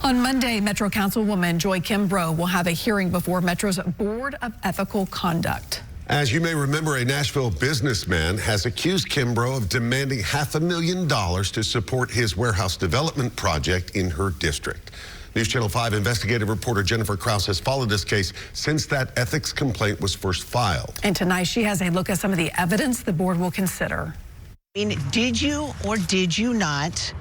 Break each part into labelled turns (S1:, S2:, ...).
S1: On Monday, Metro Councilwoman Joy Kimbrough will have a hearing before Metro's Board of Ethical Conduct.
S2: As you may remember, a Nashville businessman has accused Kimbrough of demanding $500,000 to support his warehouse development project in her district. News Channel 5 investigative reporter Jennifer Krause has followed this case since that ethics complaint was first filed.
S1: And tonight she has a look at some of the evidence the board will consider.
S3: Did you or did you not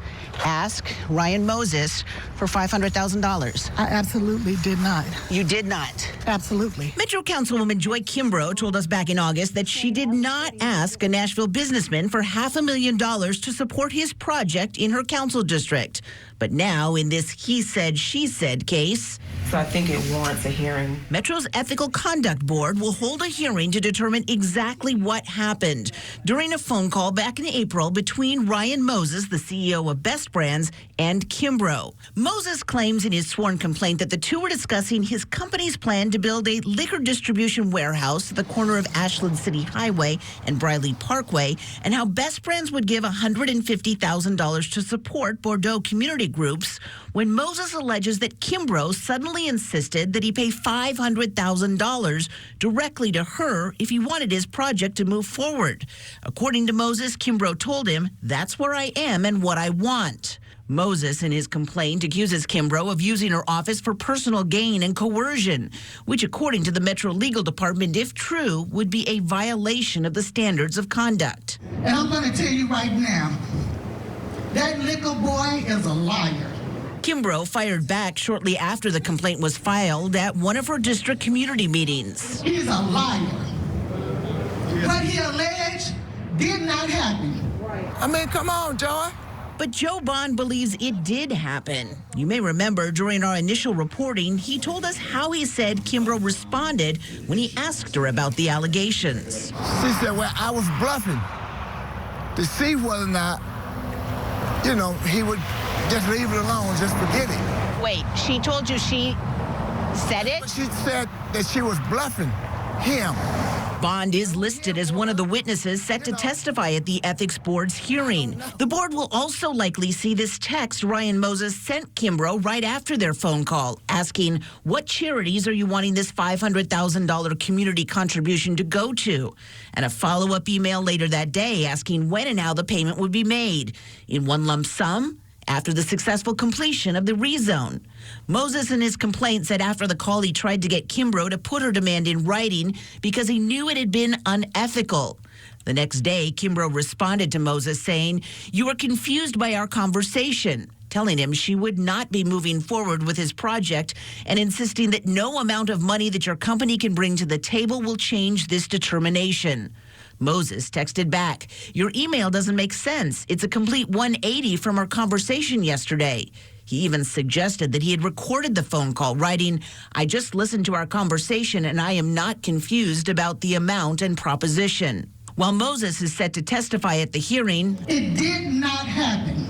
S3: ask Ryan Moses for $500,000?
S4: I absolutely did not.
S3: You did not?
S4: Absolutely.
S3: Metro Councilwoman Joy Kimbrough told us back in August that she did not ask a Nashville businessman for $500,000 to support his project in her council district. But now, in this he said, she said case,
S5: so I think it warrants a hearing.
S3: Metro's Ethical Conduct Board will hold a hearing to determine exactly what happened during a phone call back in April between Ryan Moses, the CEO of Best Brands, and Kimbrough. Moses claims in his sworn complaint that the two were discussing his company's plan to build a liquor distribution warehouse at the corner of Ashland City Highway and Briley Parkway, and how Best Brands would give $150,000 to support Bordeaux community groups, when Moses alleges that Kimbrough suddenly insisted that he pay $500,000 directly to her if he wanted his project to move forward. According to Moses, Kimbrough told him, "That's where I am and what I want." Moses, in his complaint, accuses Kimbrough of using her office for personal gain and coercion, which, according to the Metro Legal Department, if true, would be a violation of the standards of conduct.
S4: And I'm going to tell you right now, that liquor boy is a liar.
S3: Kimbrough fired back shortly after the complaint was filed at one of her district community meetings.
S4: He's a liar. What he alleged did not happen. I mean, come on, Joy.
S3: But Joe Bond believes it did happen. You may remember during our initial reporting, he told us how he said Kimbrough responded when he asked her about the allegations.
S6: She said, well, I was bluffing to see whether or not, he would just leave it alone, just forget it.
S3: Wait, she told you she said it?
S6: She said that she was bluffing him.
S3: Bond is listed as one of the witnesses set to testify at the Ethics Board's hearing. The board will also likely see this text Ryan Moses sent Kimbrough right after their phone call, asking, what charities are you wanting this $500,000 community contribution to go to? And a follow-up email later that day asking when and how the payment would be made. In one lump sum? After the successful completion of the rezone. Moses in his complaint said after the call he tried to get Kimbrough to put her demand in writing because he knew it had been unethical. The next day, Kimbrough responded to Moses saying, "You are confused by our conversation," telling him she would not be moving forward with his project and insisting that no amount of money that your company can bring to the table will change this determination. Moses texted back, "Your email doesn't make sense. It's a complete 180 from our conversation yesterday." He even suggested that he had recorded the phone call, writing, "I just listened to our conversation and I am not confused about the amount and proposition." While Moses is set to testify at the hearing,
S4: it did not happen.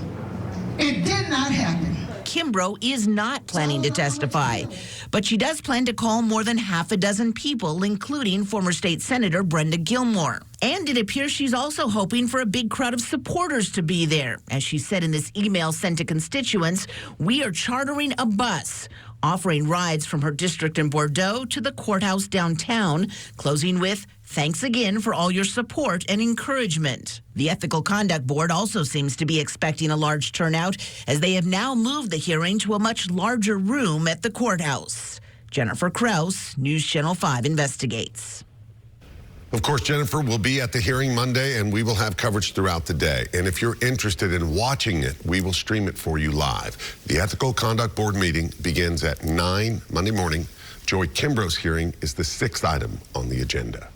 S4: It did not happen.
S3: Kimbrough is not planning to testify, but she does plan to call more than half a dozen people, including former state senator Brenda Gilmore. And it appears she's also hoping for a big crowd of supporters to be there. As she said in this email sent to constituents, "We are chartering a bus, offering rides from her district in Bordeaux to the courthouse downtown, closing with, 'Thanks again for all your support and encouragement.'" The Ethical Conduct Board also seems to be expecting a large turnout as they have now moved the hearing to a much larger room at the courthouse. Jennifer Krause, News Channel 5 investigates.
S2: Of course, Jennifer will be at the hearing Monday, and we will have coverage throughout the day. And if you're interested in watching it, we will stream it for you live. The Ethical Conduct Board meeting begins at 9 Monday morning. Joy Kimbrough's hearing is the 6th item on the agenda.